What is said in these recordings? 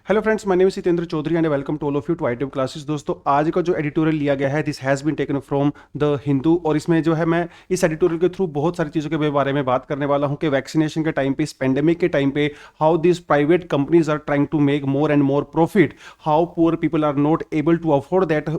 Hello friends, my name is Jitendra Chaudhary and welcome to all of you to ITM classes. दोस्तों, आज का जो editorial लिया गया है this has been taken from the Hindu, और इसमें जो है मैं इस एडिटोरियल के थ्रू बहुत सारी चीज़ों के बारे में बात करने वाला हूं कि वैक्सीनेशन के टाइम पे, इस पेंडेमिक के टाइम पे, how this private companies are trying to make more and more profit, how poor people are not able to afford that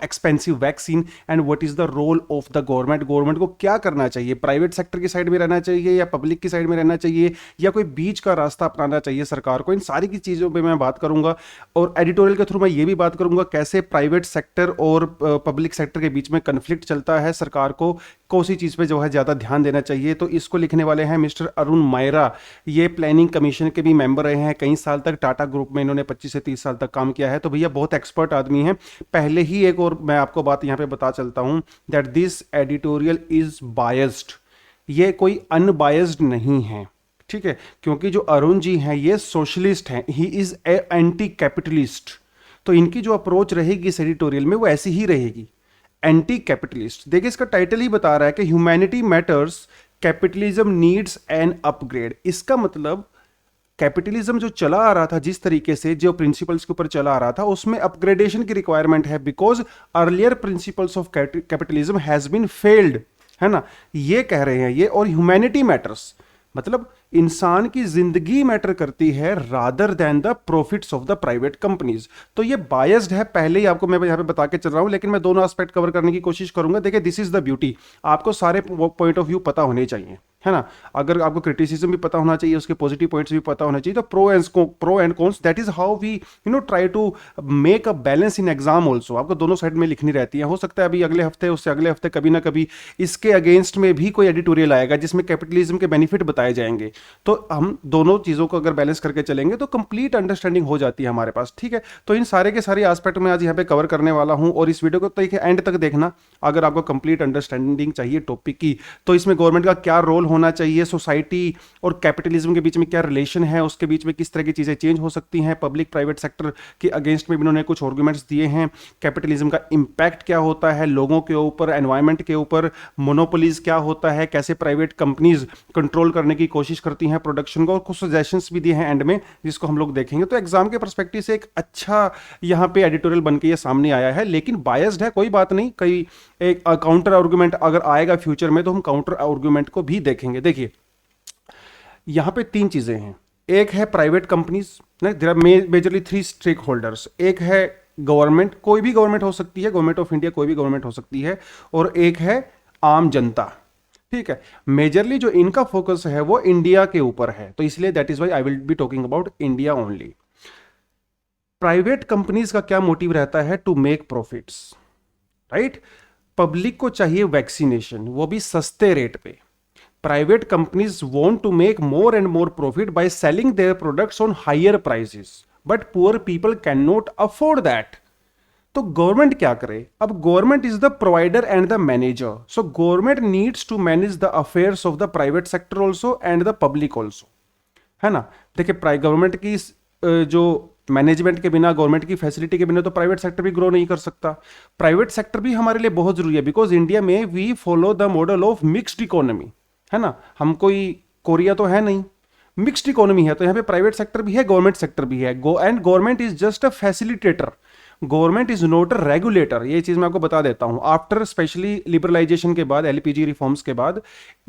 expensive vaccine, and what is the role of the government. Government को क्या करना चाहिए, private sector की side में रहना चाहिए या public की साइड में रहना चाहिए, या कोई बीच का रास्ता अपनाना चाहिए सरकार को। इन सारी की चीज़ों पर मैं बात करूंगा, और एडिटोरियल के थ्रू मैं ये भी बात करूंगा कैसे प्राइवेट सेक्टर और पब्लिक सेक्टर के बीच में कन्फ्लिक्ट चलता है, सरकार को कौन सी चीज़ पे जो है ज़्यादा ध्यान देना चाहिए। तो इसको लिखने वाले हैं मिस्टर अरुण मायरा। ये प्लानिंग कमीशन के भी मेंबर रहे हैं कई साल तक, टाटा ग्रुप में इन्होंने 25 से 30 साल तक काम किया है। तो भैया बहुत एक्सपर्ट आदमी हैं। पहले ही एक और मैं आपको बात यहाँ पे बता चलता हूँ that this editorial is biased, ये कोई अनबायस्ड नहीं है, ठीक है, क्योंकि जो अरुण जी हैं ये सोशलिस्ट हैं, he is a anti capitalist. तो इनकी जो अप्रोच रहेगी इस एडिटोरियल में वो ऐसी ही रहेगी, एंटी कैपिटलिस्ट। देखिए इसका टाइटल ही बता रहा है कि humanity matters, capitalism needs an upgrade. इसका मतलब कैपिटलिज्म जो चला आ रहा था, जिस तरीके से जो प्रिंसिपल्स के ऊपर चला आ रहा था, उसमें अपग्रेडेशन की रिक्वायरमेंट है, because earlier principles of capitalism has been failed, है ना, ये कह रहे हैं ये। और ह्यूमैनिटी मैटर्स मतलब इंसान की जिंदगी मैटर करती है rather than the profits of the private companies. तो ये बायस्ड है, पहले ही आपको मैं यहां पे बता के चल रहा हूं, लेकिन मैं दोनों एस्पेक्ट कवर करने की कोशिश करूंगा। देखिए दिस इज द ब्यूटी, आपको सारे पॉइंट ऑफ व्यू पता होने चाहिए, है ना। अगर आपको क्रिटिसिज्म भी पता होना चाहिए, उसके पॉजिटिव पॉइंट्स भी पता होना चाहिए, तो pro and cons, that is how we try to make a balance in exam also. आपको दोनों साइड में लिखनी रहती है। हो सकता है अभी अगले हफ्ते, उससे अगले हफ्ते कभी ना कभी इसके अगेंस्ट में भी कोई एडिटोरियल आएगा जिसमें कैपिटलिज्म के बेनिफिट बताए जाएंगे। तो हम दोनों चीजों को अगर बैलेंस करके चलेंगे तो कंप्लीट अंडरस्टैंडिंग हो जाती है हमारे पास, ठीक है। तो इन सारे के सारे एस्पेक्ट में आज यहाँ पे कवर करने वाला हूं, और इस वीडियो को तो एंड तक देखना अगर आपको कंप्लीट अंडरस्टैंडिंग चाहिए टॉपिक की। तो इसमें गवर्नमेंट का क्या रोल होना चाहिए, सोसाइटी और कैपिटलिज्म के बीच में क्या रिलेशन है, उसके बीच में किस तरह की चीजें चेंज हो सकती हैं, पब्लिक प्राइवेट सेक्टर के अगेंस्ट में भी इन्होंने कुछ आर्गुमेंट्स दिए हैं, कैपिटलिज्म का इंपैक्ट क्या होता है लोगों के ऊपर, एनवायरमेंट के ऊपर, मोनोपोलीज क्या होता है, कैसे प्राइवेट कंपनीज कंट्रोल करने की कोशिश करती हैं प्रोडक्शन को, और कुछ सजेशंस भी दिए हैं एंड में जिसको हम लोग देखेंगे। तो एग्जाम के पर्सपेक्टिव से एक अच्छा यहाँ पे एडिटोरियल बनके ये सामने आया है, लेकिन बायस्ड है, कोई बात नहीं। कई एक काउंटर आर्गुमेंट अगर आएगा फ्यूचर में तो हम काउंटर आर्गुमेंट को भी देखेंगे। देखिए यहां पे तीन चीजें हैं, एक है private companies, there are majorly three stake holders, एक है गवर्नमेंट, कोई भी गवर्नमेंट हो सकती है, गवर्नमेंट ऑफ इंडिया कोई भी गवर्नमेंट हो सकती है, और एक है आम जनता, ठीक है। मेजरली जो इनका फोकस है वो इंडिया के ऊपर है, तो इसलिए that is why I will be talking about India only. Private companies का क्या मोटिव रहता है, to make profits, right. Public को चाहिए वैक्सीनेशन, वो भी सस्ते रेट पे। Private companies want to make more and more profit by selling their products on higher prices, but poor people cannot afford that. तो गवर्नमेंट क्या करे, अब government is the provider and the manager, so government needs to manage the affairs of the private sector also and the public also, है ना। देखिए government की जो management के बिना, गवर्नमेंट की फैसिलिटी के बिना तो प्राइवेट सेक्टर भी ग्रो नहीं कर सकता। प्राइवेट सेक्टर भी हमारे लिए बहुत जरूरी है, बिकॉज इंडिया में we follow the model of mixed economy, है ना। हम कोई कोरिया तो है नहीं, मिक्स्ड इकोनॉमी है, तो यहाँ पे प्राइवेट सेक्टर भी है, गवर्नमेंट सेक्टर भी है, and government is just a facilitator, government is not a regulator. ये चीज मैं आपको बता देता हूं, आफ्टर स्पेशली लिबरलाइजेशन के बाद, एलपीजी रिफॉर्म्स के बाद,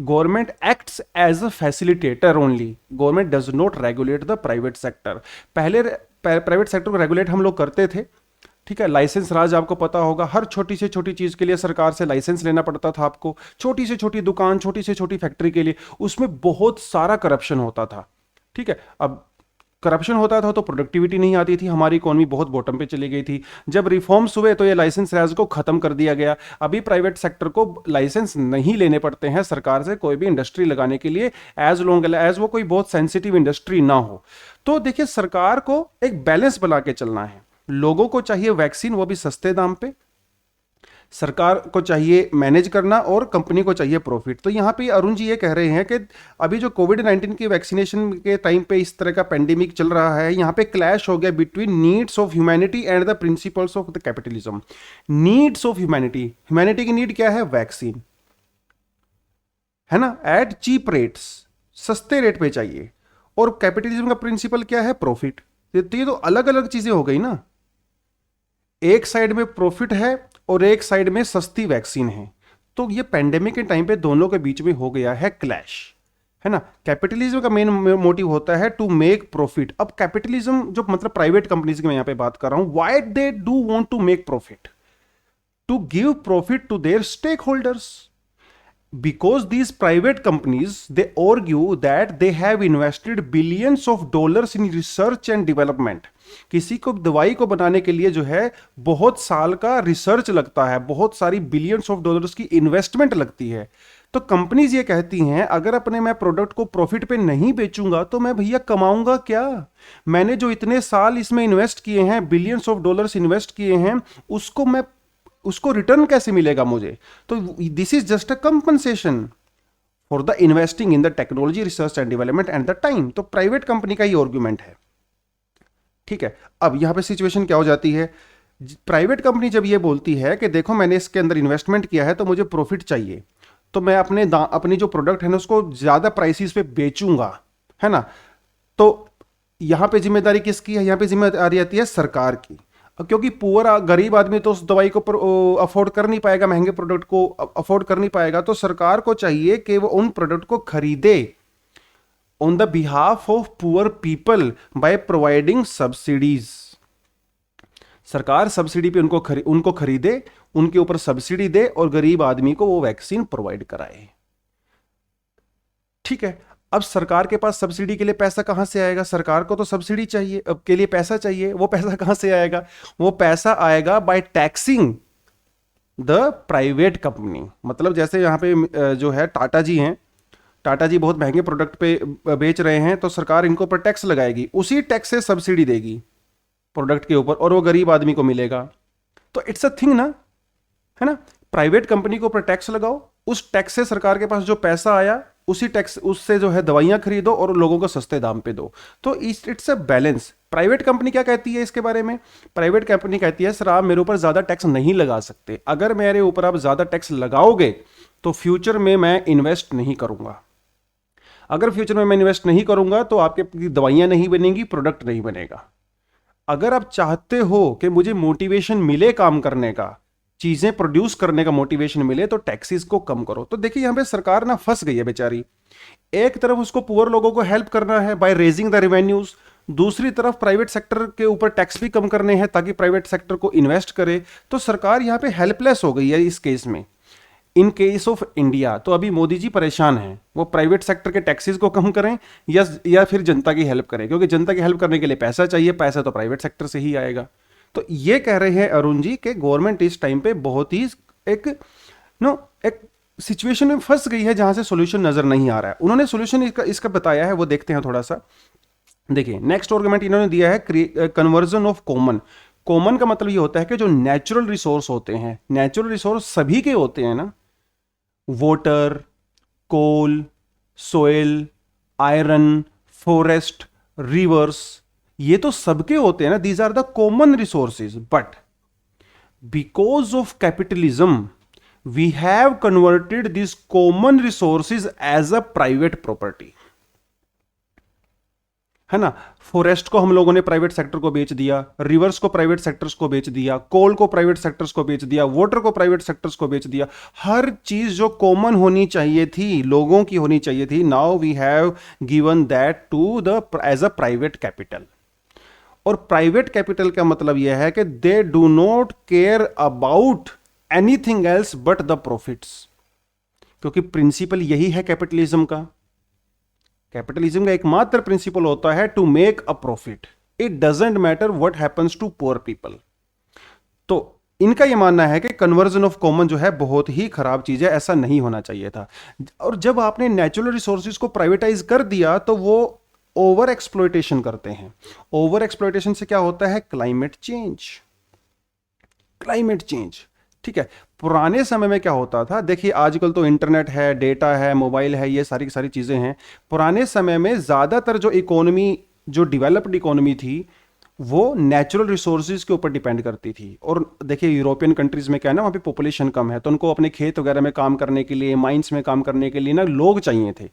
government acts as a facilitator only, government does not regulate the private sector. पहले प्राइवेट सेक्टर को रेगुलेट हम लोग करते थे, ठीक है। लाइसेंस राज आपको पता होगा, हर छोटी से छोटी चीज के लिए सरकार से लाइसेंस लेना पड़ता था आपको, छोटी से छोटी दुकान, छोटी से छोटी फैक्ट्री के लिए, उसमें बहुत सारा करप्शन होता था, ठीक है। अब करप्शन होता था तो प्रोडक्टिविटी नहीं आती थी, हमारी इकोनॉमी बहुत बॉटम पे चली गई थी। जब रिफॉर्म्स हुए तो ये लाइसेंस राज को खत्म कर दिया गया। अभी प्राइवेट सेक्टर को लाइसेंस नहीं लेने पड़ते हैं सरकार से कोई भी इंडस्ट्री लगाने के लिए, एज लॉन्ग एज वो कोई बहुत सेंसिटिव इंडस्ट्री ना हो। तो देखिए सरकार को एक बैलेंस बना के चलना है, लोगों को चाहिए वैक्सीन, वो भी सस्ते दाम पे, सरकार को चाहिए मैनेज करना, और कंपनी को चाहिए प्रॉफिट। तो यहां पे अरुण जी ये कह रहे हैं कि अभी जो कोविड-19 की वैक्सीनेशन के टाइम पे इस तरह का पेंडेमिक चल रहा है, यहां पे क्लैश हो गया between needs of humanity and the principles of the capitalism. Needs of humanity, humanity की नीड क्या है, वैक्सीन, है ना, एट चीप रेट्स, सस्ते रेट पे चाहिए, और कैपिटलिज्म का प्रिंसिपल क्या है, प्रॉफिट। तो ये तो अलग अलग चीजें हो गई ना। एक साइड में प्रॉफिट है और एक साइड में सस्ती वैक्सीन है। तो ये पेंडेमिक के टाइम पे दोनों के बीच में हो गया है क्लैश, है ना। कैपिटलिज्म का मेन मोटिव होता है टू मेक प्रॉफिट। अब कैपिटलिज्म जो मतलब प्राइवेट कंपनीज की मैं यहां पे बात कर रहा हूं, why they do want to make profit? To give profit to their stake holders, because these private companies they argue that they have invested billions of dollars in research and development। किसी को दवाई को बनाने के लिए जो है बहुत साल का रिसर्च लगता है, बहुत सारी बिलियंस ऑफ डॉलर्स की इन्वेस्टमेंट लगती है। तो कंपनीज ये कहती हैं अगर अपने मैं प्रोडक्ट को प्रॉफिट पे नहीं बेचूंगा तो मैं भैया कमाऊंगा क्या? मैंने जो इतने साल इसमें इन्वेस्ट किए हैं, बिलियंस ऑफ डॉलर्स इन्वेस्ट किए हैं, उसको रिटर्न कैसे मिलेगा मुझे? तो this is just a compensation for the investing in the technology research and development and the time. तो प्राइवेट कंपनी का ही आर्गुमेंट है, ठीक है। अब यहां पे सिचुएशन क्या हो जाती है? प्राइवेट कंपनी जब ये बोलती है कि देखो मैंने इसके अंदर इन्वेस्टमेंट किया है तो मुझे प्रॉफिट चाहिए, तो मैं अपनी जो प्रोडक्ट है ना उसको ज्यादा प्राइसेस पे बेचूंगा, है ना। तो यहां पे जिम्मेदारी किसकी है? यहां पे जिम्मेदारी आती है सरकार की, क्योंकि पुअर गरीब आदमी तो उस दवाई को अफोर्ड कर नहीं पाएगा, महंगे प्रोडक्ट को अफोर्ड कर नहीं पाएगा। तो सरकार को चाहिए कि वो उन प्रोडक्ट को खरीदे on the behalf of poor people by providing subsidies. सरकार सब्सिडी पे उनको खरीदे, उनके ऊपर सब्सिडी दे और गरीब आदमी को वो वैक्सीन प्रोवाइड कराए, ठीक है। अब सरकार के पास सब्सिडी के लिए पैसा कहां से आएगा? सरकार को तो सब्सिडी चाहिए, अब के लिए पैसा चाहिए। वो पैसा कहां से आएगा? वो पैसा आएगा by taxing the private company. मतलब जैसे यहां पे जो है टाटा जी हैं, टाटा जी बहुत महंगे प्रोडक्ट पे बेच रहे हैं, तो सरकार इनको पर टैक्स लगाएगी, उसी टैक्स से सब्सिडी देगी प्रोडक्ट के ऊपर और वो गरीब आदमी को मिलेगा। तो इट्स अ थिंग ना, है ना। प्राइवेट कंपनी के ऊपर टैक्स लगाओ, उस टैक्स से सरकार के पास जो पैसा आया उसी टैक्स उससे जो है दवाइयां खरीदो और लोगों को सस्ते दाम पे दो। तो it's a balance. Private company क्या कहती है इसके बारे में? प्राइवेट कंपनी कहती है सर आप मेरे ऊपर ज्यादा टैक्स नहीं लगा सकते, अगर मेरे ऊपर आप ज्यादा टैक्स लगाओगे तो फ्यूचर में मैं इन्वेस्ट नहीं करूंगा। अगर फ्यूचर में मैं इन्वेस्ट नहीं करूंगा तो आपके दवाइयां नहीं बनेंगी, प्रोडक्ट नहीं बनेगा। अगर आप चाहते हो कि मुझे मोटिवेशन मिले काम करने का, चीजें प्रोड्यूस करने का मोटिवेशन मिले, तो टैक्सेस को कम करो। तो देखिए यहां पे सरकार ना फंस गई है बेचारी। एक तरफ उसको पुअर लोगों को हेल्प करना है बाय रेजिंग द रेवेन्यूज, दूसरी तरफ प्राइवेट सेक्टर के ऊपर टैक्स भी कम करने हैं ताकि प्राइवेट सेक्टर को इन्वेस्ट करे। तो सरकार यहां पे हेल्पलेस हो गई है इस केस में। इन केस ऑफ इंडिया तो अभी मोदी जी परेशान हैं, वो प्राइवेट सेक्टर के टैक्सेस को कम करें या फिर जनता की हेल्प करें, क्योंकि जनता की हेल्प करने के लिए पैसा चाहिए, पैसा तो प्राइवेट सेक्टर से ही आएगा। तो ये कह रहे हैं अरुण जी कि गवर्नमेंट इस टाइम पे बहुत ही एक सिचुएशन में फंस गई है जहां से सॉल्यूशन नजर नहीं आ रहा है। उन्होंने सॉल्यूशन इसका बताया है, वो देखते हैं थोड़ा सा। देखिए नेक्स्ट आर्गुमेंट इन्होंने दिया है कन्वर्जन ऑफ कॉमन। कॉमन का मतलब ये होता है कि जो नेचुरल रिसोर्स होते हैं, नेचुरल रिसोर्स सभी के होते हैं ना, water, coal, soil, iron, forest, rivers, ये तो सबके होते हैं ना, these are the common resources. But because of capitalism we have converted this common resources as a private property, है ना। फॉरेस्ट को हम लोगों ने प्राइवेट सेक्टर को बेच दिया, रिवर्स को प्राइवेट सेक्टर्स को बेच दिया, कोल को प्राइवेट सेक्टर्स को बेच दिया, वाटर को प्राइवेट सेक्टर्स को बेच दिया। हर चीज जो कॉमन होनी चाहिए थी, लोगों की होनी चाहिए थी, now we have given that to the as a private capital. और प्राइवेट कैपिटल का मतलब यह है कि they do not care about anything else but the profits, क्योंकि प्रिंसिपल यही है कैपिटलिज्म का। कैपिटलिज्म का एकमात्र प्रिंसिपल होता है to make a profit, it doesn't matter what happens to poor people. तो इनका यह मानना है कि कन्वर्जन ऑफ कॉमन जो है बहुत ही खराब चीज है, ऐसा नहीं होना चाहिए था। और जब आपने नेचुरल रिसोर्सेज को प्राइवेटाइज कर दिया तो वो ओवर एक्सप्लॉयटेशन करते हैं। ओवर एक्सप्लॉयटेशन से क्या होता है? Climate change. क्लाइमेट चेंज, ठीक है। पुराने समय में क्या होता था, देखिए आजकल तो इंटरनेट है, डेटा है, मोबाइल है, ये सारी की सारी चीजें हैं। पुराने समय में ज्यादातर जो इकोनॉमी, जो डेवलप्ड इकोनॉमी थी, वो नेचुरल रिसोर्सेज के ऊपर डिपेंड करती थी। और देखिए यूरोपियन कंट्रीज में क्या है ना, वहाँ पे पॉपुलेशन कम है, तो उनको अपने खेत वगैरह में काम करने के लिए, माइंस में काम करने के लिए ना लोग चाहिए थे,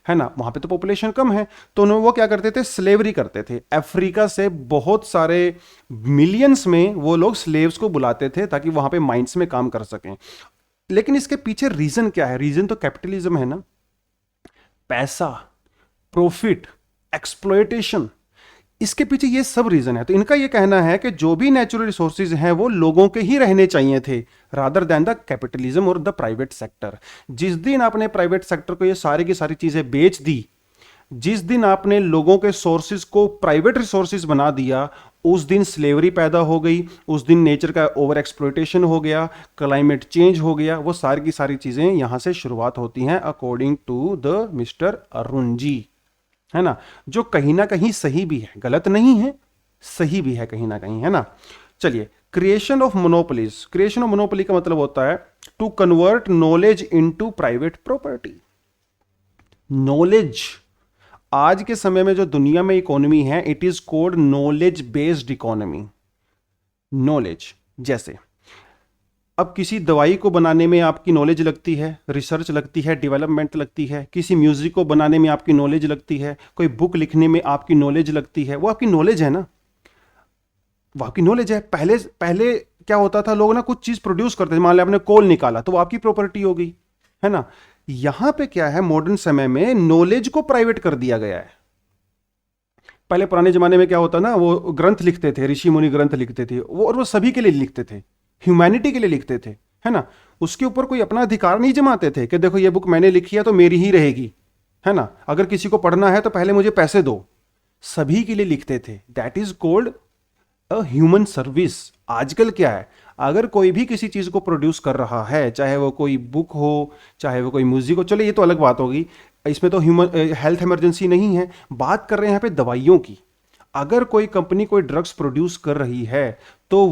है ना, वहां पे तो पॉपुलेशन कम है, तो उन्होंने वो क्या करते थे, स्लेवरी करते थे। अफ्रीका से बहुत सारे मिलियंस में वो लोग स्लेव्स को बुलाते थे ताकि वहां पे माइंस में काम कर सकें। लेकिन इसके पीछे रीजन क्या है? रीजन तो कैपिटलिज्म है ना, पैसा, प्रॉफिट, एक्सप्लॉयटेशन, इसके पीछे ये सब रीजन है। तो इनका ये कहना है कि जो भी नेचुरल रिसोर्सेज हैं वो लोगों के ही रहने चाहिए थे, रादर देन द कैपिटलिज्म और द प्राइवेट सेक्टर। जिस दिन आपने प्राइवेट सेक्टर को ये सारी की सारी चीजें बेच दी, जिस दिन आपने लोगों के सोर्सेज को प्राइवेट रिसोर्सेज बना दिया, उस दिन स्लेवरी पैदा हो गई, उस दिन नेचर का ओवर एक्सप्लॉयटेशन हो गया, क्लाइमेट चेंज हो गया। वो सारी की सारी चीजें यहां से शुरुआत होती हैं according to the mister Arun ji, है ना, जो कहीं ना कहीं सही भी है, गलत नहीं है, सही भी है कहीं ना कहीं, है ना। चलिए, creation of monopolies. Creation of monopoly का मतलब होता है to convert knowledge into private property. Knowledge, आज के समय में जो दुनिया में इकोनॉमी है, it is called knowledge based economy. Knowledge, जैसे अब किसी दवाई को बनाने में आपकी नॉलेज लगती है, रिसर्च लगती है, डेवलपमेंट लगती है। किसी म्यूजिक को बनाने में आपकी नॉलेज लगती है, कोई बुक लिखने में आपकी नॉलेज लगती है। वो आपकी नॉलेज है ना, वो आपकी नॉलेज है। पहले पहले क्या होता था, लोग ना कुछ चीज प्रोड्यूस करते थे, मान लिया आपने कोल निकाला तो वो आपकी प्रॉपर्टी हो गई, है ना। यहां पे क्या है, मॉडर्न समय में नॉलेज को प्राइवेट कर दिया गया है। पहले पुराने जमाने में क्या होता ना, वो ग्रंथ लिखते थे, ऋषि मुनि ग्रंथ लिखते थे वो, और वो सभी के लिए लिखते थे, ह्यूमैनिटी के लिए लिखते थे, है ना। उसके ऊपर कोई अपना अधिकार नहीं जमाते थे कि देखो ये बुक मैंने लिखी है तो मेरी ही रहेगी, है ना। अगर किसी को पढ़ना है तो पहले मुझे पैसे दो। सभी के लिए लिखते थे। That is called a human service. आजकल क्या है, अगर कोई भी किसी चीज को प्रोड्यूस कर रहा है, चाहे वो कोई बुक हो, चाहे वो कोई म्यूजिक हो, चलो ये तो अलग बात होगी, इसमें तो ह्यूमन हेल्थ इमरजेंसी नहीं है, बात कर रहे हैं यहाँ पे दवाइयों की। अगर कोई कंपनी कोई ड्रग्स प्रोड्यूस कर रही है तो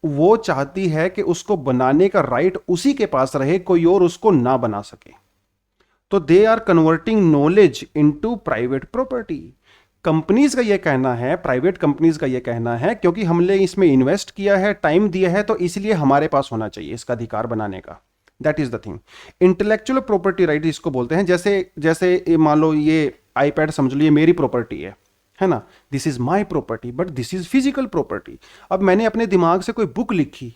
वो चाहती है कि उसको बनाने का राइट उसी के पास रहे, कोई और उसको ना बना सके। तो they are converting knowledge into private property. Companies का यह कहना है, प्राइवेट कंपनीज का यह कहना है, क्योंकि हमने इसमें इन्वेस्ट किया है, टाइम दिया है, तो इसलिए हमारे पास होना चाहिए इसका अधिकार बनाने का। That is the thing. Intellectual property right इसको बोलते हैं। जैसे जैसे मान लो ये आईपैड समझ लो, ये मेरी प्रॉपर्टी है ना, this is my property, but this is physical property. अब मैंने अपने दिमाग से कोई बुक लिखी,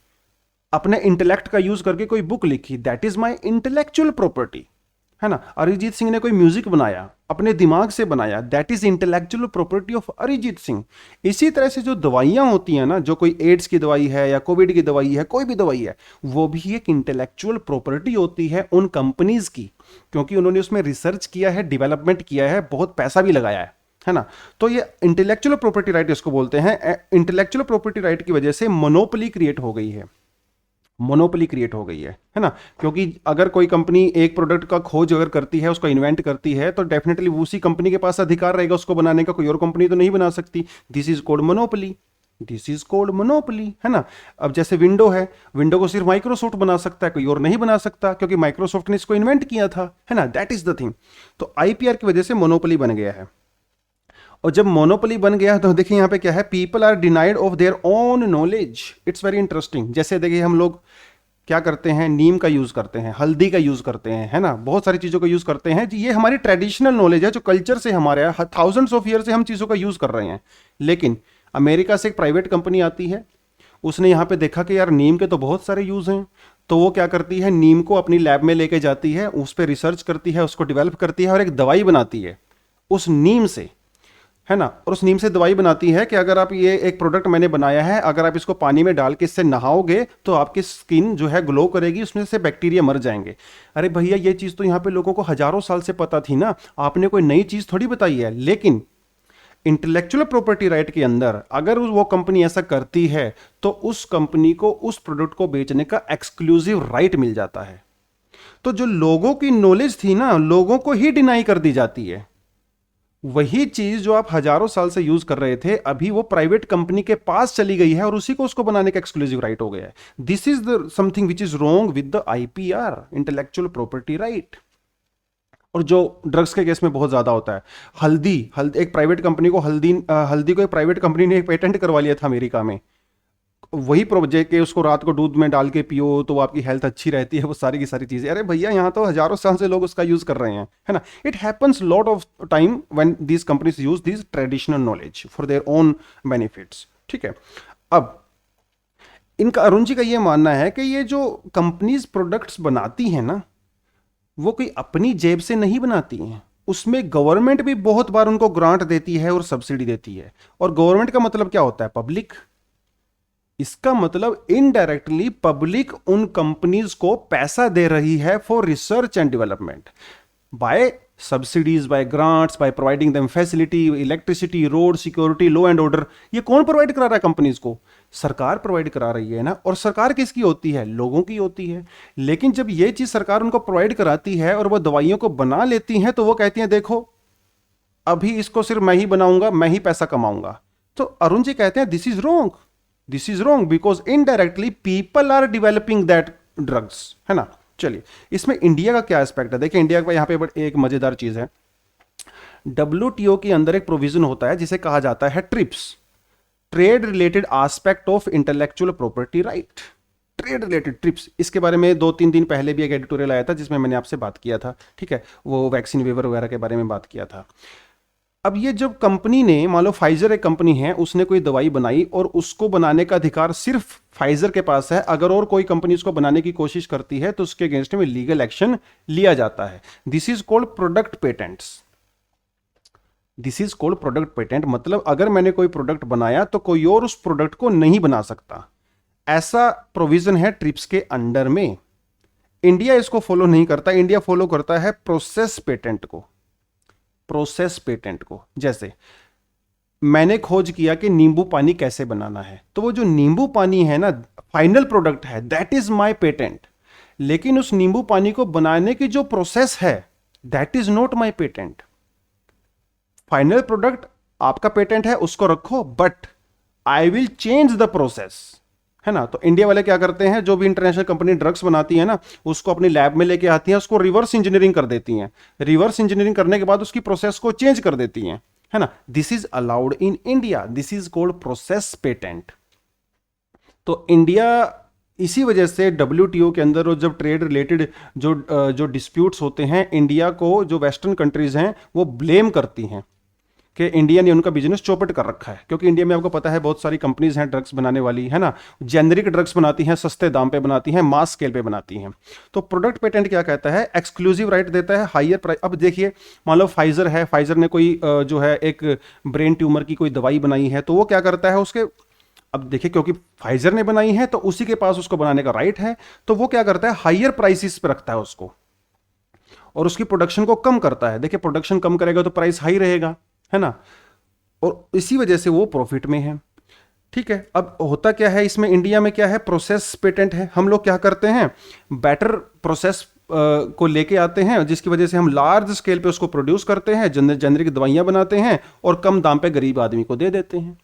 अपने इंटेलेक्ट का यूज करके कोई बुक लिखी, that is my intellectual property, है ना। अरिजीत सिंह ने कोई म्यूजिक बनाया, अपने दिमाग से बनाया, that is intellectual property of Arijit Singh. इसी तरह से जो दवाइयां होती हैं ना, जो कोई एड्स की दवाई है या कोविड की दवाई है, कोई भी दवाई है, वो भी एक इंटेलेक्चुअल प्रॉपर्टी होती है उन कंपनीज की, क्योंकि उन्होंने उसमें रिसर्च किया है, डेवलपमेंट किया है, बहुत पैसा भी लगाया है ना। तो ये इंटेलेक्चुअल प्रॉपर्टी राइट इसको बोलते हैं। इंटेलेक्चुअल प्रॉपर्टी राइट की वजह से मोनोपोली क्रिएट हो गई है, मोनोपोली क्रिएट हो गई है ना। क्योंकि अगर कोई कंपनी एक प्रोडक्ट का खोज अगर करती है, उसको इन्वेंट करती है, तो डेफिनेटली उसी कंपनी के पास अधिकार रहेगा उसको बनाने का, कोई और कंपनी तो नहीं बना सकती। This is called monopoly, this is called monopoly, है ना। अब जैसे विंडो है, विंडो को सिर्फ माइक्रोसॉफ्ट बना सकता है, कोई और नहीं बना सकता, क्योंकि माइक्रोसॉफ्ट ने इसको इन्वेंट किया था, है ना। That is the thing. तो आईपीआर की वजह से मोनोपोली बन गया है। और जब मोनोपोली बन गया तो देखिए यहाँ पे क्या है, people are denied of their own knowledge. It's very interesting. जैसे देखिए हम लोग क्या करते हैं, नीम का यूज करते हैं, हल्दी का यूज करते हैं, है ना, बहुत सारी चीजों का यूज करते हैं। ये हमारी ट्रेडिशनल नॉलेज है, जो कल्चर से हमारे थाउजेंड्स ऑफ ईयर से हम चीजों का यूज कर रहे हैं। लेकिन अमेरिका से एक प्राइवेट कंपनी आती है, उसने यहाँ पे देखा कि यार नीम के तो बहुत सारे यूज हैं, तो वो क्या करती है, नीम को अपनी लैब में लेके जाती है, उस पर रिसर्च करती है, उसको डेवलप करती है और एक दवाई बनाती है उस नीम से, है ना। और उस नीम से दवाई बनाती है कि अगर आप ये एक प्रोडक्ट मैंने बनाया है, अगर आप इसको पानी में डाल के इससे नहाओगे तो आपकी स्किन जो है ग्लो करेगी, उसमें से बैक्टीरिया मर जाएंगे। अरे भैया, ये चीज़ तो यहाँ पे लोगों को हजारों साल से पता थी ना, आपने कोई नई चीज़ थोड़ी बताई है। लेकिन इंटेलेक्चुअल प्रॉपर्टी राइट के अंदर अगर वो कंपनी ऐसा करती है तो उस कंपनी को उस प्रोडक्ट को बेचने का एक्सक्लूसिव राइट मिल जाता है। तो जो लोगों की नॉलेज थी ना, लोगों को ही डिनाई कर दी जाती है। वही चीज जो आप हजारों साल से यूज कर रहे थे, अभी वो प्राइवेट कंपनी के पास चली गई है और उसी को उसको बनाने का एक्सक्लूसिव राइट हो गया है। This is the something which is wrong with the IPR, intellectual property right. और जो ड्रग्स के केस में बहुत ज्यादा होता है, हल्दी हल्दी एक प्राइवेट कंपनी को हल्दी को एक प्राइवेट कंपनी ने एक पेटेंट करवा लिया था अमेरिका में। वही प्रोजेक्ट के उसको रात को दूध में डाल के पियो तो वो आपकी हेल्थ अच्छी रहती है, वो सारी की सारी चीज़ें। अरे भैया यहाँ तो हजारों साल से लोग उसका यूज़ कर रहे हैं, है ना। It happens lot of time when these companies use this traditional knowledge for their own benefits, ठीक है। अब इनका, अरुण जी का ये मानना है कि ये जो कंपनीज प्रोडक्ट्स बनाती हैं ना, वो कोई अपनी जेब से नहीं बनाती हैं, उसमें गवर्नमेंट भी बहुत बार उनको ग्रांट देती है और सब्सिडी देती है। और गवर्नमेंट का मतलब क्या होता है? पब्लिक। इसका मतलब इनडायरेक्टली पब्लिक उन कंपनीज को पैसा दे रही है for research and development by subsidies, by grants, by providing them facility, electricity, road, security, law and order. ये कौन प्रोवाइड करा रहा है कंपनीज को? सरकार प्रोवाइड करा रही है ना। और सरकार किसकी होती है? लोगों की होती है। लेकिन जब ये चीज सरकार उनको प्रोवाइड कराती है और वो दवाइयों को बना लेती हैं, तो वो कहती हैं देखो अभी इसको सिर्फ मैं ही बनाऊंगा, मैं ही पैसा कमाऊंगा। तो अरुण जी कहते हैं this is wrong, this is wrong because indirectly people are developing that drugs, है ना। चलिए, इसमें इंडिया का क्या एस्पेक्ट है? देखिए इंडिया का यहाँ पे एक मजेदार चीज है। डब्ल्यूटीओ के अंदर एक प्रोविजन होता है जिसे कहा जाता है trips, trade related aspect of intellectual property right. Trade related trips, इसके बारे में 2-3 दिन पहले भी एक एडिटोरियल आया था जिसमें मैंने आपसे बात किया था, ठीक है, वो वैक्सीन वेवर वगैरह के बारे में बात किया था। अब ये जब कंपनी ने, मान लो फाइजर एक कंपनी है, उसने कोई दवाई बनाई और उसको बनाने का अधिकार सिर्फ फाइजर के पास है। अगर और कोई कंपनी उसको बनाने की कोशिश करती है तो उसके अगेंस्ट में लीगल एक्शन लिया जाता है। This is called product patents. This is called product patent, मतलब अगर मैंने कोई प्रोडक्ट बनाया तो कोई और उस प्रोडक्ट को नहीं बना सकता। ऐसा प्रोविजन है ट्रिप्स के अंडर में। इंडिया इसको फॉलो नहीं करता, इंडिया फॉलो करता है प्रोसेस पेटेंट को। प्रोसेस पेटेंट को, जैसे मैंने खोज किया कि नींबू पानी कैसे बनाना है, तो वो जो नींबू पानी है ना, फाइनल प्रोडक्ट है, दैट इज माय पेटेंट। लेकिन उस नींबू पानी को बनाने की जो प्रोसेस है, that is not my patent. Final product आपका पेटेंट है, उसको रखो, but I will change the process, है ना। तो इंडिया वाले क्या करते हैं, जो भी इंटरनेशनल कंपनी ड्रग्स बनाती है ना, उसको अपनी लैब में लेके आती हैं, उसको रिवर्स इंजीनियरिंग कर देती हैं। रिवर्स इंजीनियरिंग करने के बाद उसकी प्रोसेस को चेंज कर देती हैं, है ना। This is allowed in India, this is called process patent. तो इंडिया इसी वजह से डब्ल्यूटीओ के अंदर और जब ट्रेड रिलेटेड जो डिस्प्यूट्स होते हैं, इंडिया को जो वेस्टर्न कंट्रीज हैं वो ब्लेम करती हैं कि इंडिया ने उनका बिजनेस चौपट कर रखा है। क्योंकि इंडिया में आपको पता है बहुत सारी कंपनीज हैं ड्रग्स बनाने वाली, है ना। जेनरिक ड्रग्स बनाती हैं, सस्ते दाम पे बनाती हैं, मास स्केल पे बनाती हैं। तो प्रोडक्ट पेटेंट क्या कहता है? एक्सक्लूसिव राइट देता है, हायर प्राइस। अब देखिए, मान लो फाइजर है, फाइजर ने कोई जो है एक ब्रेन ट्यूमर की कोई दवाई बनाई है, तो वो क्या करता है उसके, अब देखिए क्योंकि फाइजर ने बनाई है तो उसी के पास उसको बनाने का राइट है, तो वो क्या करता है, हायर प्राइसिस पे रखता है उसको और उसकी प्रोडक्शन को कम करता है। देखिए प्रोडक्शन कम करेगा तो प्राइस हाई रहेगा, है ना, और इसी वजह से वो प्रॉफिट में है, ठीक है। अब होता क्या है इसमें, इंडिया में क्या है, प्रोसेस पेटेंट है। हम लोग क्या करते हैं, बेटर प्रोसेस को लेके आते हैं, जिसकी वजह से हम लार्ज स्केल पे उसको प्रोड्यूस करते हैं, जेनरिक दवाइयां बनाते हैं और कम दाम पे गरीब आदमी को दे देते हैं।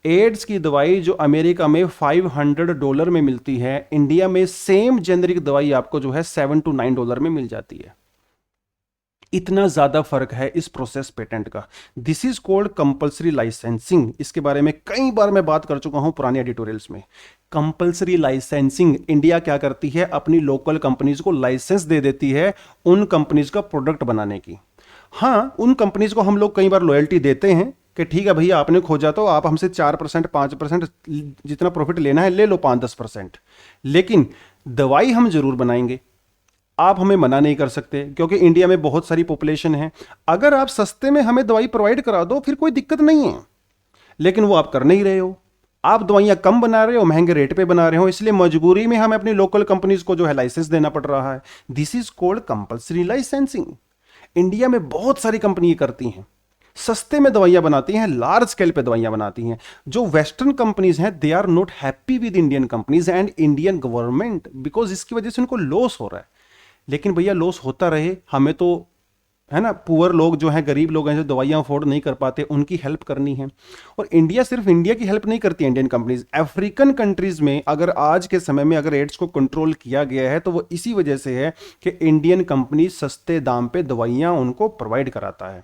एड्स की दवाई जो अमेरिका में $500 में मिलती है, इंडिया में सेम जेनरिक दवाई आपको जो है $7 to $9 में मिल जाती है। इतना ज्यादा फर्क है इस प्रोसेस पेटेंट का। This is called compulsory licensing. इसके बारे में कई बार मैं बात कर चुका हूं पुराने एडिटोरियल्स में। कंपल्सरी लाइसेंसिंग, इंडिया क्या करती है, अपनी लोकल कंपनीज को लाइसेंस दे देती है उन कंपनीज का प्रोडक्ट बनाने की। हाँ, उन कंपनीज को हम लोग कई बार लॉयल्टी देते हैं कि ठीक है भैया, आपने खोजा तो आप हमसे 4% 5% जितना प्रॉफिट लेना है ले लो, 5-10%, लेकिन दवाई हम जरूर बनाएंगे, आप हमें मना नहीं कर सकते, क्योंकि इंडिया में बहुत सारी पॉपुलेशन है। अगर आप सस्ते में हमें दवाई प्रोवाइड करा दो फिर कोई दिक्कत नहीं है, लेकिन वो आप कर नहीं रहे हो। आप दवाइयां कम बना रहे हो, महंगे रेट पे बना रहे हो, इसलिए मजबूरी में हमें अपनी लोकल कंपनीज को जो है लाइसेंस देना पड़ रहा है। This is called compulsory licensing. India में बहुत सारी कंपनी करती हैं, सस्ते में दवाइयां बनाती हैं, लार्ज स्केल पे दवाइयां बनाती हैं। जो वेस्टर्न कंपनीज हैं they are not happy with Indian companies and Indian government, because इसकी वजह से उनको लॉस हो रहा है। लेकिन भैया लॉस होता रहे, हमें तो, है ना, पुअर लोग जो हैं, गरीब लोग हैं जो दवाइयां अफोर्ड नहीं कर पाते, उनकी हेल्प करनी है। और इंडिया सिर्फ इंडिया की हेल्प नहीं करती है, इंडियन कंपनीज अफ्रीकन कंट्रीज में अगर आज के समय में अगर एड्स को कंट्रोल किया गया है तो वो इसी वजह से है कि इंडियन कंपनी सस्ते दाम पे दवाइयां उनको प्रोवाइड कराता है।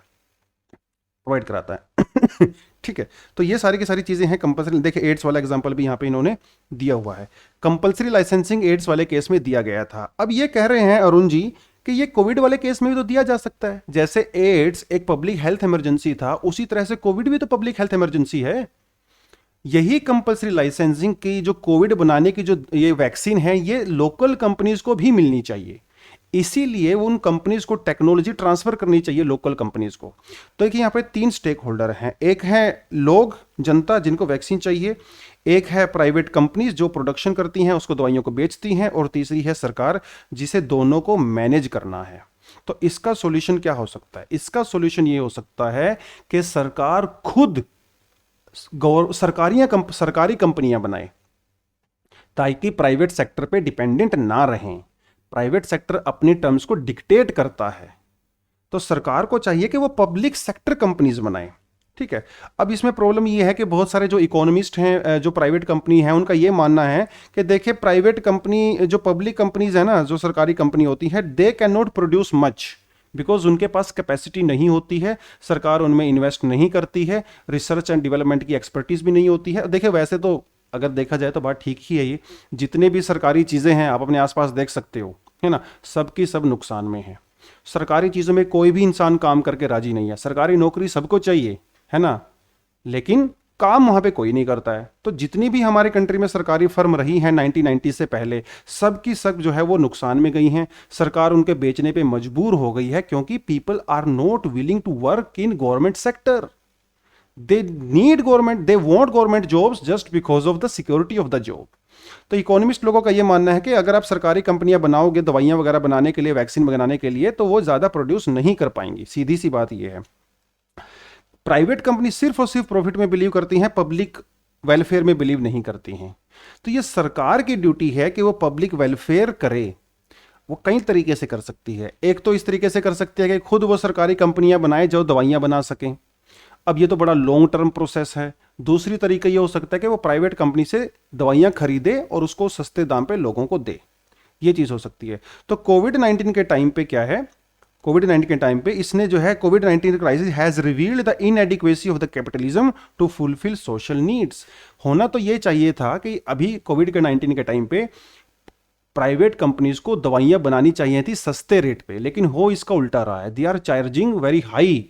ठीक है, तो ये सारी की सारी चीजें हैं कंपल्सरी। देखिए एड्स वाला एग्जांपल भी यहाँ पे इन्होंने दिया हुआ है, कंपल्सरी लाइसेंसिंग एड्स वाले केस में दिया गया था। अब ये कह रहे हैं अरुण जी कि ये कोविड वाले केस में भी तो दिया जा सकता है, जैसे एड्स एक पब्लिक हेल्थ इमरजेंसी था उसी तरह से कोविड भी तो पब्लिक हेल्थ इमरजेंसी है। यही कंपल्सरी लाइसेंसिंग की जो कोविड बनाने की जो ये वैक्सीन है ये लोकल कंपनीज को भी मिलनी चाहिए, इसीलिए उन कंपनीज को टेक्नोलॉजी ट्रांसफर करनी चाहिए लोकल कंपनीज को। तो एक यहाँ पे 3 स्टेक होल्डर हैं, एक है लोग जनता जिनको वैक्सीन चाहिए, एक है प्राइवेट कंपनीज जो प्रोडक्शन करती हैं उसको दवाइयों को बेचती हैं, और तीसरी है सरकार जिसे दोनों को मैनेज करना है। तो इसका सॉल्यूशन क्या हो सकता है? इसका सॉल्यूशन ये हो सकता है कि सरकार खुद सरकारी कंपनियां बनाए ताकि प्राइवेट सेक्टर पे डिपेंडेंट ना रहें। प्राइवेट सेक्टर अपनी टर्म्स को डिक्टेट करता है, तो सरकार को चाहिए कि वो पब्लिक सेक्टर कंपनीज बनाए। ठीक है, अब इसमें प्रॉब्लम ये है कि बहुत सारे जो इकोनॉमिस्ट हैं जो प्राइवेट कंपनी हैं उनका ये मानना है कि देखिए प्राइवेट कंपनी जो पब्लिक कंपनीज है ना, जो सरकारी कंपनी होती है, they can not produce much because उनके पास कैपेसिटी नहीं होती है, सरकार उनमें इन्वेस्ट नहीं करती है, रिसर्च एंड डेवलपमेंट की एक्सपर्टीज भी नहीं होती है। देखिए वैसे तो अगर देखा जाए तो बात ठीक ही है, ये जितने भी सरकारी चीज़ें हैं आप अपने आसपास देख सकते हो, है ना, सबकी सब नुकसान में है। सरकारी चीज़ों में कोई भी इंसान काम करके राजी नहीं है, सरकारी नौकरी सबको चाहिए, है ना, लेकिन काम वहां पे कोई नहीं करता है। तो जितनी भी हमारे कंट्री में सरकारी फर्म रही हैं 1990 से पहले, सब की सब जो है वो नुकसान में गई हैं। सरकार उनके बेचने पे मजबूर हो गई है क्योंकि people are not willing to work in government sector. They need government, they want government jobs just because of the security of the job. तो इकोनॉमिस्ट लोगों का यह मानना है कि अगर आप सरकारी कंपनियां बनाओगे दवाइयां वगैरह बनाने के लिए, वैक्सीन बनाने के लिए, तो वो ज्यादा प्रोड्यूस नहीं कर पाएंगी। सीधी सी बात यह है। प्राइवेट कंपनी सिर्फ और सिर्फ प्रॉफिट में बिलीव करती हैं, पब्लिक वेलफेयर में बिलीव नहीं करती हैं। तो ये सरकार की ड्यूटी है कि वो पब्लिक वेलफेयर करे। वो कई तरीके से कर सकती है। एक तो इस तरीके से कर सकती है कि खुद वो सरकारी कंपनियां बनाए जो दवाइयां बना सकें। अब ये तो बड़ा लॉन्ग टर्म प्रोसेस है। दूसरी तरीका ये हो सकता है कि वो प्राइवेट कंपनी से दवाइयां खरीदे और उसको सस्ते दाम पे लोगों को दे। ये चीज हो सकती है। तो कोविड-19 के टाइम पे क्या है, कोविड-19 के टाइम पे इसने जो है, कोविड-19 crisis has revealed the inadequacy of the capitalism to fulfil social needs. होना तो ये चाहिए था कि अभी कोविड-19 के टाइम पे प्राइवेट कंपनीज को दवाइयां बनानी चाहिए थी सस्ते रेट पे, लेकिन हो इसका उल्टा रहा है। They are charging very high,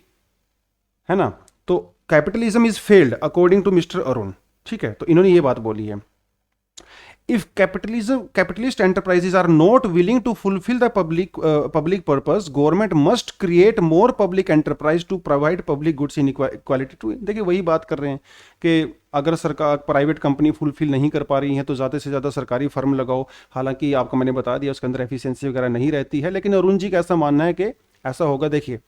है ना। तो capitalism is failed according to mister Arun. ठीक है, तो इन्होंने ये बात बोली है। If capitalist enterprises are not willing to fulfill the public purpose, government must create more public enterprise to provide public goods in equality to। देखिए वही बात कर रहे हैं कि अगर सरकार प्राइवेट कंपनी फुलफिल नहीं कर पा रही है तो ज़्यादा से ज़्यादा सरकारी फर्म लगाओ। हालांकि आपको मैंने बता दिया उसके अंदर एफिशिएंसी वगैरह नहीं रहती है, लेकिन अरुण जी का ऐसा मानना है कि ऐसा होगा। देखिए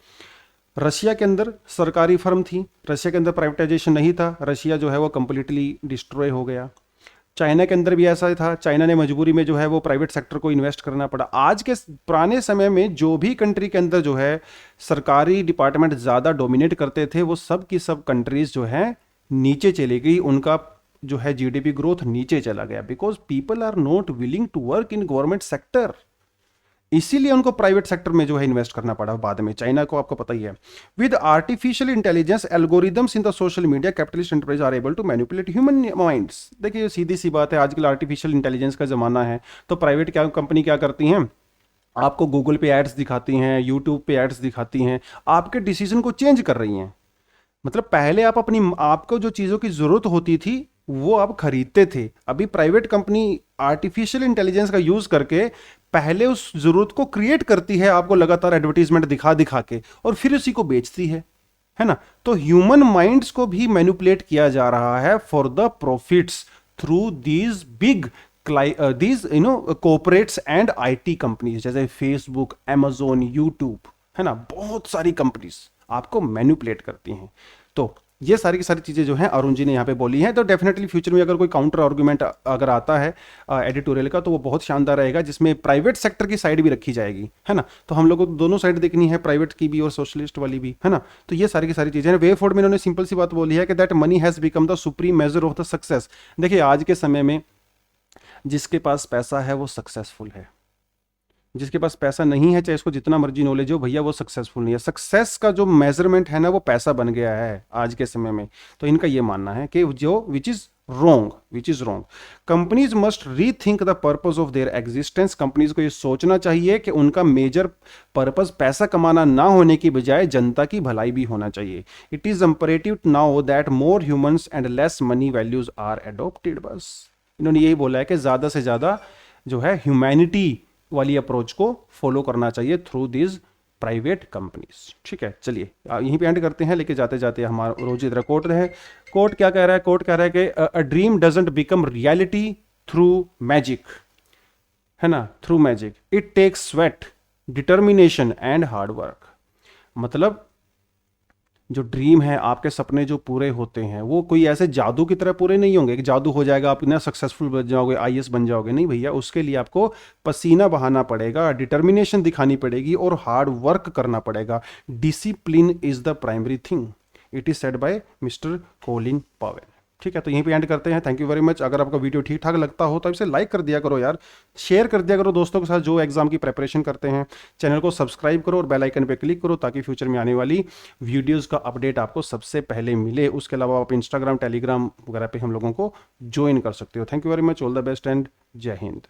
रशिया के अंदर सरकारी फर्म थी, रशिया के अंदर प्राइवेटाइजेशन नहीं था, रशिया जो है वो कंप्लीटली डिस्ट्रॉय हो गया। चाइना के अंदर भी ऐसा ही था, चाइना ने मजबूरी में जो है वो प्राइवेट सेक्टर को इन्वेस्ट करना पड़ा। आज के पुराने समय में जो भी कंट्री के अंदर जो है सरकारी डिपार्टमेंट ज़्यादा डोमिनेट करते थे, वो सब की सब कंट्रीज जो है नीचे चली गई, उनका जो है जीडीपी ग्रोथ नीचे चला गया, because people are not willing to work in government sector. इसीलिए उनको प्राइवेट सेक्टर में जो है इन्वेस्ट करना पड़ा बाद में। चाइना को आपको पता ही है। With artificial intelligence algorithms in the social media, capitalist enterprise are able to manipulate human minds. देखिए सीधी सी बात है, आजकल आर्टिफिशियल इंटेलिजेंस का जमाना है, तो प्राइवेट कंपनी क्या करती हैं, आपको गूगल पे एड्स दिखाती हैं, यूट्यूब पे एड्स दिखाती हैं, आपके डिसीजन को चेंज कर रही हैं। मतलब पहले आप आपको जो चीज़ों की ज़रूरत होती थी वो आप खरीदते थे, अभी प्राइवेट कंपनी आर्टिफिशियल इंटेलिजेंस का यूज़ करके पहले उस ज़रूरत को क्रिएट करती है, आपको लगातार एडवर्टीजमेंट दिखा दिखा के, और फिर उसी को बेचती है ना। तो ह्यूमन माइंड्स को भी मैनिपुलेट किया जा रहा है for the profits through these big these corporates and IT companies जैसे फेसबुक, अमेजोन, यूट्यूब, है ना। बहुत सारी कंपनीज आपको मैनिपुलेट करती हैं। तो ये सारी की सारी चीज़ें जो हैं अरुण जी ने यहाँ पे बोली हैं। तो डेफिनेटली फ्यूचर में अगर कोई काउंटर आर्गुमेंट अगर आता है एडिटोरियल का, तो वो बहुत शानदार रहेगा, जिसमें प्राइवेट सेक्टर की साइड भी रखी जाएगी, है ना। तो हम लोगों को दोनों साइड देखनी है, प्राइवेट की भी और सोशलिस्ट वाली भी, है ना। तो ये सारी की सारी चीज़ें हैं। वे फोर्ड में इन्होंने सिंपल सी बात बोली है कि that money has become the supreme measure of the success. देखिए आज के समय में जिसके पास पैसा है वो सक्सेसफुल है, जिसके पास पैसा नहीं है, चाहे उसको जितना मर्जी नॉलेज हो, भैया वो सक्सेसफुल नहीं है। सक्सेस का जो मेजरमेंट है ना, वो पैसा बन गया है आज के समय में। तो इनका ये मानना है कि जो which is wrong. Companies must rethink the purpose of their existence. Companies को ये सोचना चाहिए कि उनका मेजर पर्पस पैसा कमाना ना होने की बजाय जनता की भलाई भी होना चाहिए। It is imperative now that more humans and less money values are adopted. बस इन्होंने यही बोला है कि ज्यादा से ज्यादा जो है ह्यूमैनिटी वाली अप्रोच को फॉलो करना चाहिए थ्रू दिस प्राइवेट कंपनीज। ठीक है, चलिए यहीं पे एंड करते हैं, लेके जाते जाते हमारा रोज इधर कोट रहे। कोट क्या कह रहा है? कोट कह रहा है कि a dream doesn't become reality through magic, है ना, through magic, it takes sweat, determination and hard work. मतलब जो ड्रीम है, आपके सपने जो पूरे होते हैं, वो कोई ऐसे जादू की तरह पूरे नहीं होंगे कि जादू हो जाएगा, आप इतना सक्सेसफुल बन जाओगे, आईएएस बन जाओगे। नहीं भैया, उसके लिए आपको पसीना बहाना पड़ेगा, डिटर्मिनेशन दिखानी पड़ेगी और हार्ड वर्क करना पड़ेगा। Discipline is the primary thing, it is said by mister Colin Powell. ठीक है, तो यहीं पे एंड करते हैं। Thank you very much. अगर आपका वीडियो ठीक ठाक लगता हो तो इसे लाइक कर दिया करो यार, शेयर कर दिया करो दोस्तों के साथ जो एग्जाम की प्रिपरेशन करते हैं। चैनल को सब्सक्राइब करो और बेल आइकन पे क्लिक करो ताकि फ्यूचर में आने वाली वीडियोस का अपडेट आपको सबसे पहले मिले। उसके अलावा आप इंस्टाग्राम, टेलीग्राम वगैरह पे हम लोगों को ज्वाइन कर सकते हो। Thank you very much, all the best and जय हिंद।